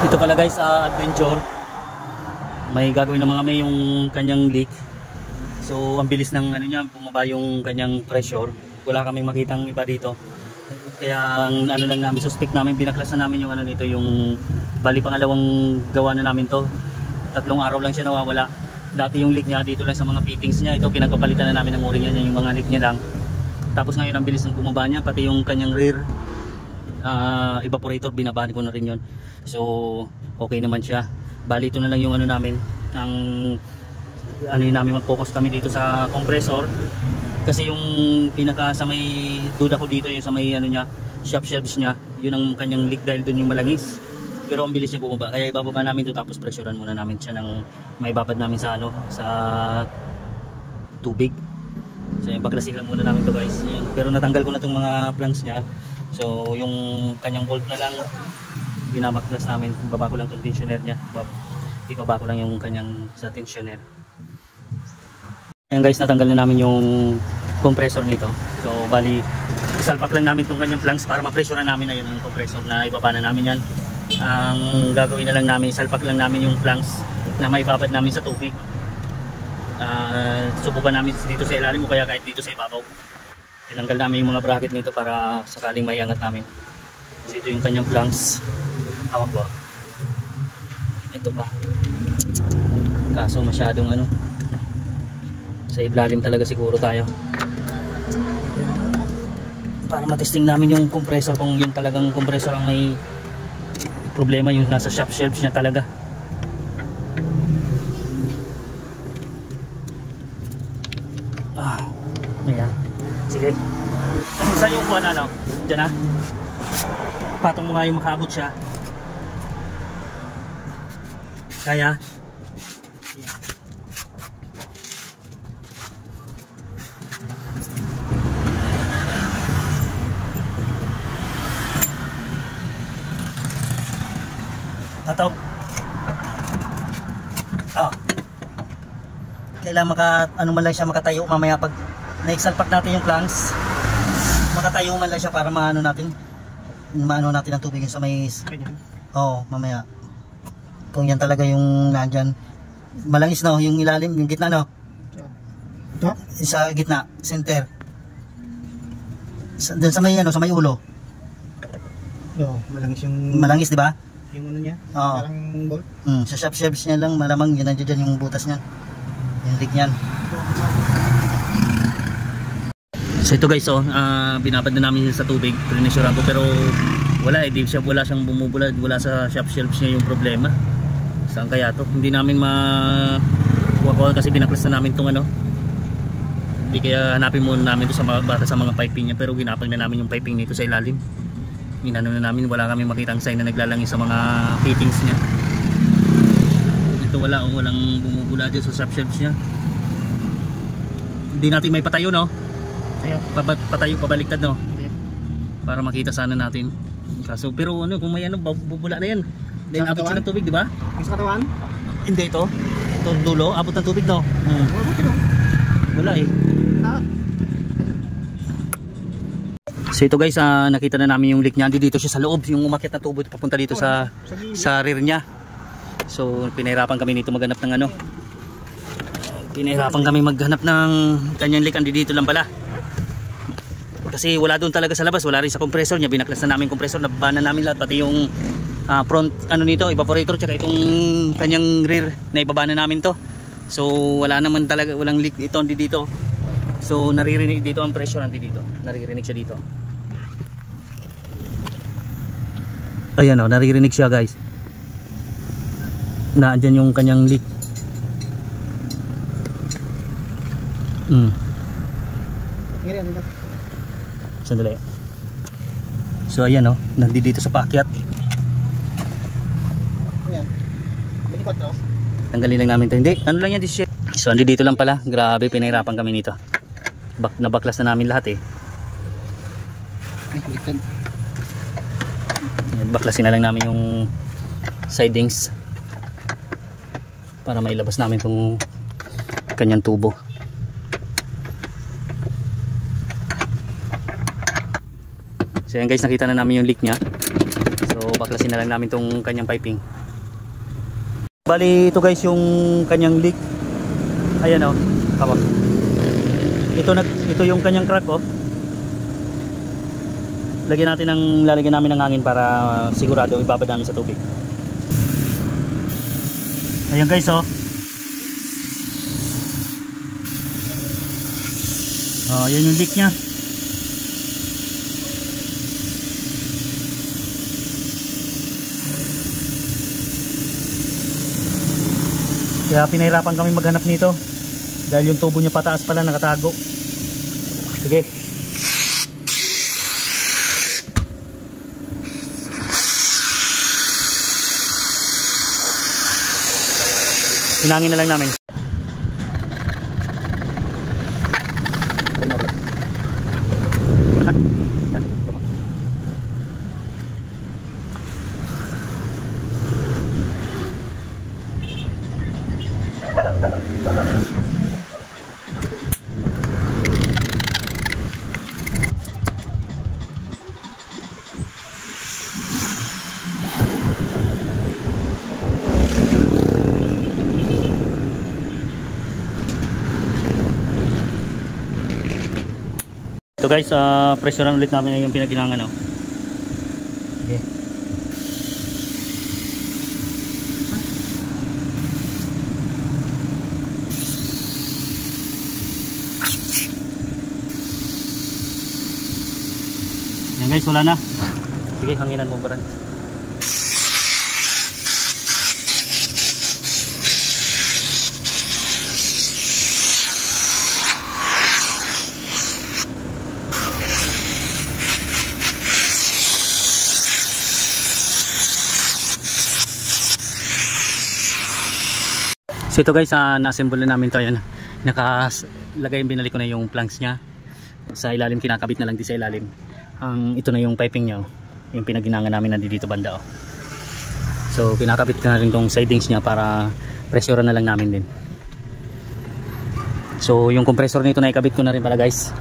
Ito pala guys sa adventure. May gagawin ng mga may yung kanyang leak. So ang bilis ng ano niya, bumaba yung kanyang pressure. Wala kaming makitang iba dito. Kaya ang ano lang namin, suspect namin, binaklasan namin yung ano nito, yung bali pangalawang gawa na namin to. 3 araw lang siya nawawala. Dati yung leak niya dito lang sa mga fittings niya. Ito pinagpapalitan na namin ng o-ring niya, yung mga leak niya lang. Tapos ngayon ang bilis ng bumaba niya, pati yung kanyang rear evaporator binabaan ko na rin yun. So okay naman siya. Bali ito na lang yung ano namin, ang ano yun namin, mag-focus kami dito sa compressor. Kasi yung pinaka sa may duda ko dito, yung sa may ano niya, shop shelves niya, yun ang kanyang leak dahil dun yung malangis. Pero ang bilis niya bumaba, kaya ibababa namin ito, tapos pressurean muna namin siya ng maibabad namin sa ano, sa tubig. So yung baklasin lang muna namin to guys. Yun. Pero natanggal ko na itong mga planks niya. So yung kanyang bolt na lang binabaklas namin, baba ko lang itong tensioner niya, ibaba ko lang yung kanyang sa tensioner. Ayan guys, natanggal na namin yung compressor nito. So bali, isalpak lang namin itong kanyang planks para mapressurean namin na yun ang compressor na ibaba na namin yan. Ang gagawin na lang namin, isalpak lang namin yung planks na maibabad namin sa tubig. Subukan namin dito sa ilalim o kaya kahit dito sa ibabaw. Tinanggal namin yung mga bracket nito para sakaling maiangat namin. So ito yung kanyang planks. Hawak ko. Ito pa. Kaso masyadong ano, sa ilalim talaga siguro tayo. Para matesting namin yung compressor, kung yun talagang compressor ang may problema, yung nasa shop shelves niya talaga. Ayan. Sige. Saan yung kuha na ano? Diyan na? Patong mo nga yung makaabot siya. Kaya? Tataw. Kailangan ano man lang siya makatayo mamaya pag naiksalpak natin yung planks. Makatayo man lang siya para maano natin ang tubig sa may mamaya. Kung yan talaga yung nandyan. Malangis no, yung ilalim, yung gitna no. Sa gitna, center. Sa may ano, sa may ulo. Malangis yung malangis, di ba? Yung ano niya, parang bolt. Sa shop shelves niya lang malamang yun, nandiyan yung butas niyan. Yung leak niyan. So ito guys, binabad na namin sa tubig, pininsurahan ko, pero wala wala siyang bumubulad, wala sa shop shelves niya yung problema. Saan kaya to? Hindi namin makuha kasi binaklas na namin tong ano. Hindi kaya hanapin muna namin to sa mga piping niya, pero ginapag na namin yung piping nito sa ilalim. Inano na namin, wala kami makitang sign na naglalangis sa mga fittings niya. Ito walang bumubula dyan sa shop shelves niya. Hindi natin may patayo no? Patayo, pabaliktad no? Para makita sana natin. Kaso pero ano, kung may ano, bubula na yan. Dahil abot siya ng tubig, di ba? Yung sa katawan? Hindi ito. Itong dulo, abot ng tubig no? Wala eh. So ito guys, nakita na namin yung leak niya. Dito siya sa loob, yung umakyat na tubo papunta dito sa rear niya. So pinahirapan kami nito maghanap ng ano. Pinahirapan kami maghanap ng kanyang leak. Andi dito lang pala. Kasi wala doon talaga sa labas, wala rin sa compressor niya. Binaklas na namin compressor, nababa na namin lahat, pati yung front ano nito, evaporator, tsaka itong kanyang rear na ibaba na namin to. So wala naman talaga, walang leak ito dito. So naririnig dito ang pressure dito. Naririnig siya dito. Ayan o, naririnig siya guys. Naandyan yung kanyang leak. Sandali. So ayan o, nandito sa paakyat. Ayan. Tanggalin lang namin ito. Hindi, ano lang yan, this shit. So dito lang pala. Grabe, pinahirapan kami nito. Nabaklas na namin lahat eh. Baklasin na lang namin yung sidings para mailabas namin itong kanyang tubo. So yan guys, nakita na namin yung leak nya. So babaklasin na lang namin tong kanyang piping. Bali ito guys yung kanyang leak. Ayan oh, kapag ito yung kanyang crack oh. Lalagyan namin ng hangin para sigurado ibabad namin sa tubig. Ayan guys oh. Yan yung leak nya. Kaya pinahirapan kami maghanap nito dahil yung tubo niya pataas pala nakatago. Sige. Hinangin na lang namin. So guys, pressurean ulit namin yung pinaghinangan oh. Okay. Yan guys, wala na. Sige, hanginan mo ba rin. So ito guys, na-assemble na namin ito. Ayan, binalik ko na yung planks nya sa ilalim, kinakabit na lang din sa ilalim. Ito na yung piping nya, yung pinaghinangan namin nandito banda oh. So kinakabit na rin tong sidings nya para pressurean na lang namin din. So yung compressor nito naikabit ko na rin pala guys.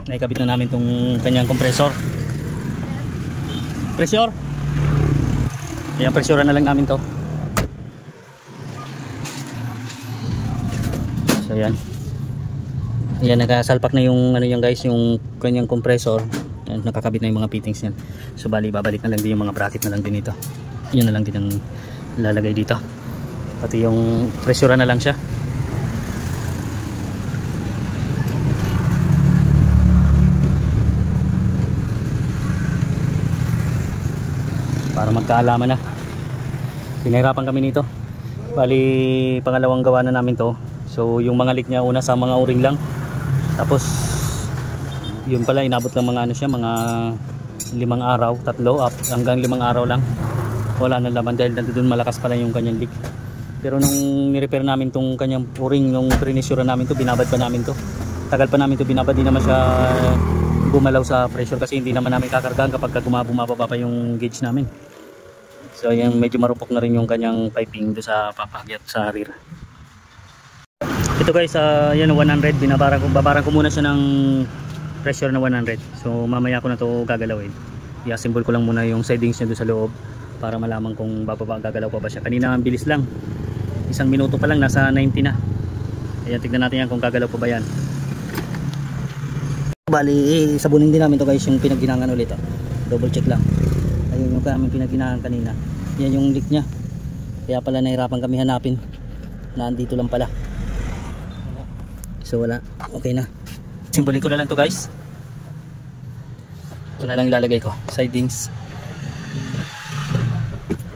Naikabit na namin tong kanyang compressor. Pressure. Ayan, pressurean na lang namin to. So yan. Ayan, nakasalpak na yung ano yan guys, yung kanyang compressor. Ayan, nakakabit na yung mga fittings yan. So bali babalik na lang din yung mga bracket na lang din ito. Yun na lang din ang lalagay dito. Pati yung pressure na lang siya. Para magkaalaman na. Pinahirapan kami nito. Bali pangalawang gawa na namin to. So yung mga leak niya una sa mga o-ring lang. Tapos yun pala inabot lang mga ano siya, mga 5 araw, 3 hanggang 5 araw lang. Wala na laman dahil doon malakas pala yung kanyang leak. Pero nung ni-repair namin tong kanyang o-ring, nung pre-insure namin to, binabad pa namin to. Tagal pa namin to binabad, di naman siya gumalaw sa pressure kasi hindi naman namin kakargahan kapag bumababa pa yung gauge namin. So yan, medyo marupok na rin yung kanyang piping do sa papagyat sa rear. Ito guys, yan 100, babaran ko muna siya ng pressure na 100. So mamaya ko na to gagalawin. I-assemble ko lang muna yung sidings niya doon sa loob para malaman kung gagalaw pa ba siya. Kanina ang bilis lang, 1 minuto pa lang nasa 90 na. Ayan, tignan natin yan kung gagalaw pa ba yan. Bali, sabunin din namin to guys yung pinaghinangan ulit. Double check lang. Ayun yung aming pinaghinangan kanina. Yan yung leak nya. Kaya pala nahirapan kami hanapin. Nandito lang pala. So wala, okay na. Simbolin ko na lang to guys. Ito na lang ilalagay ko, sidings.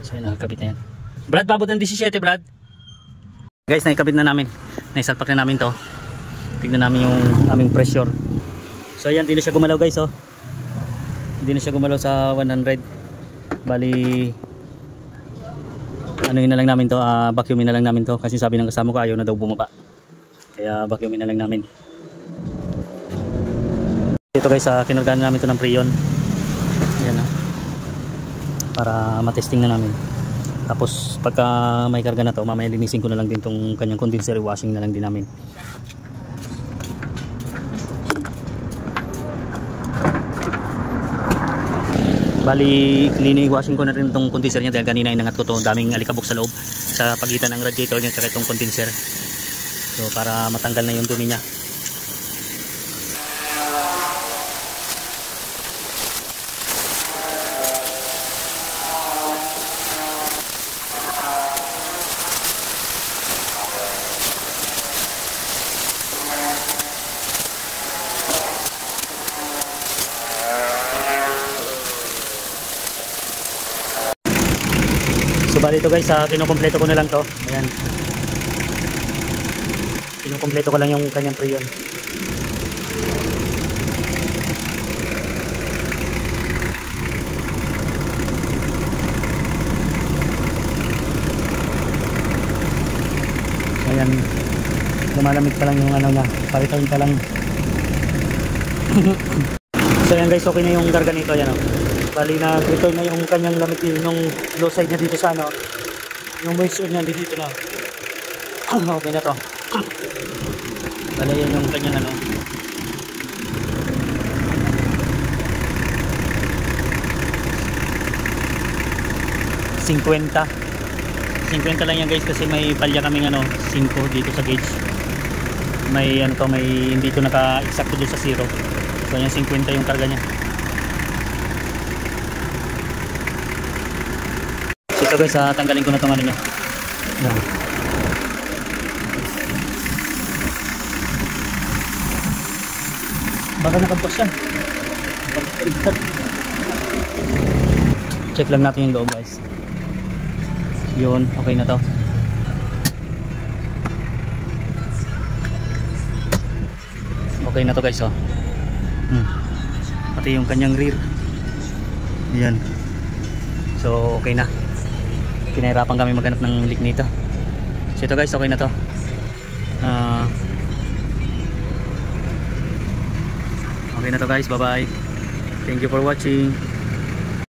So yun, nakakabit na yan. Brad, babot ng 17 Brad. Guys, naikabit na namin. Naisalpak na namin to. Tignan namin yung aming pressure. So ayan, hindi na siya gumalaw guys oh. Hindi na siya gumalaw sa 100. Bali ano yun na lang namin to, vacuumin na lang namin to. Kasi sabi ng kasama ko ayaw na daw bumaba. Kaya vacuumin na lang namin. Ito guys, kinargahan namin ito ng Freon. Ayan para matesting na namin. Tapos pagka may karga na to, mamaya linisin ko na lang din itong kanyang condenser, washing na lang din namin. Bali, lini-washing ko na rin itong condenser niya dahil kanina inangat ko to, daming alikabok sa loob sa pagitan ng radiator niya at itong condenser. So para matanggal na yung dumi niya. So bali ito guys, kinukumpleto ko na lang to. Ayan. Kinukumpleto ko lang yung kanyang preyon. Ayan. Lumalamig pa lang yung ano na. Palitan pa lang. So ayan guys, okay na yung garga nito. Ayan o. Bali na return na yung kanyang lamig, yung low side niya dito sa ano, yung moisture niya dito na. Okay na to. Bali yan yung kanyang ano. $50 lang yan guys kasi may palya kaming ano 5 dito sa gauge. May ano to, may hindi to naka-exacto dito sa 0. So yan 50 yung karga niya. Ito guys, tanggalin ko na itong ano niya. Yan. Baka nakapos yan. Check lang natin yung loob guys. Yun, okay na to. Okay na to guys oh. Pati yung kanyang rear. Yan. So okay na. Pinahirapan kami maghanap ng leak nito. So ito guys, okay na to. Okay na to guys, bye bye. Thank you for watching.